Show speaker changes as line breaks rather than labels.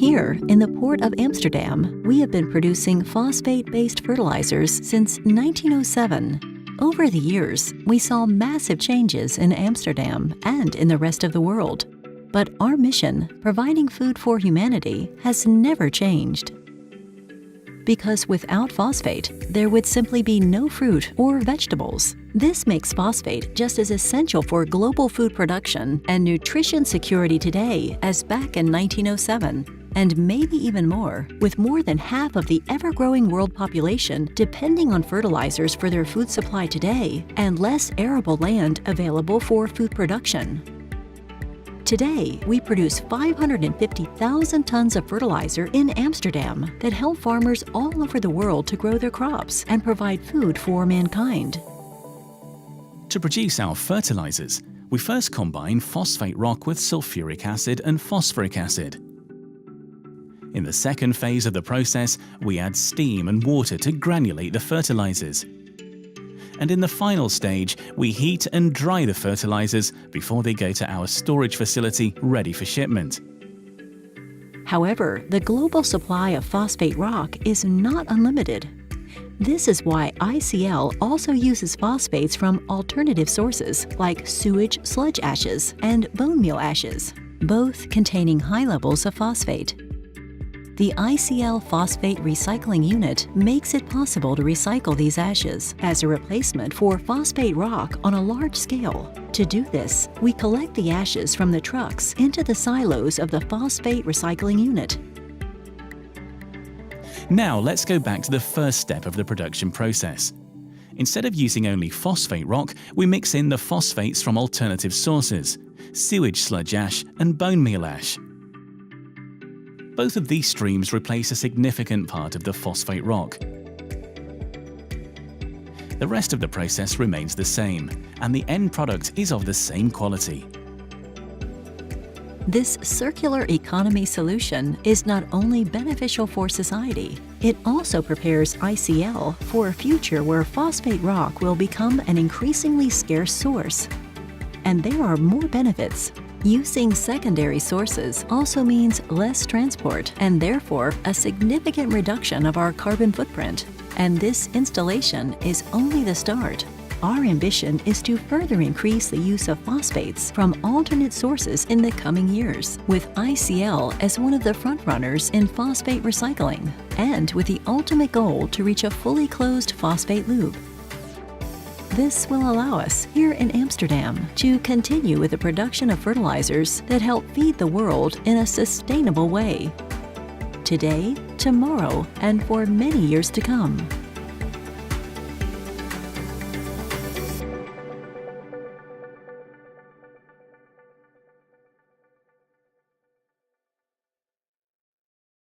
Here, in the Port of Amsterdam, we have been producing phosphate-based fertilizers since 1907. Over the years, we saw massive changes in Amsterdam and in the rest of the world. But our mission, providing food for humanity, has never changed. Because without phosphate, there would simply be no fruit or vegetables. This makes phosphate just as essential for global food production and nutrition security today as back in 1907, and maybe even more, with more than half of the ever-growing world population depending on fertilizers for their food supply today, and less arable land available for food production. Today, we produce 550,000 tons of fertilizer in Amsterdam that help farmers all over the world to grow their crops and provide food for mankind.
To produce our fertilizers, we first combine phosphate rock with sulfuric acid and phosphoric acid. In the second phase of the process, we add steam and water to granulate the fertilizers. And in the final stage, we heat and dry the fertilizers before they go to our storage facility ready for shipment.
However, the global supply of phosphate rock is not unlimited. This is why ICL also uses phosphates from alternative sources like sewage sludge ashes and bone meal ashes, both containing high levels of phosphate. The ICL Phosphate Recycling unit makes it possible to recycle these ashes as a replacement for phosphate rock on a large scale. To do this, we collect the ashes from the trucks into the silos of the Phosphate Recycling unit.
Now let's go back to the first step of the production process. Instead of using only phosphate rock, we mix in the phosphates from alternative sources, sewage sludge ash and bone meal ash. Both of these streams replace a significant part of the phosphate rock. The rest of the process remains the same, and the end product is of the same quality.
This circular economy solution is not only beneficial for society, it also prepares ICL for a future where phosphate rock will become an increasingly scarce source. And there are more benefits. Using secondary sources also means less transport and therefore a significant reduction of our carbon footprint. And this installation is only the start. Our ambition is to further increase the use of phosphates from alternate sources in the coming years, with ICL as one of the frontrunners in phosphate recycling, and with the ultimate goal to reach a fully closed phosphate loop. This will allow us, here in Amsterdam, to continue with the production of fertilizers that help feed the world in a sustainable way. Today, tomorrow, and for many years to come.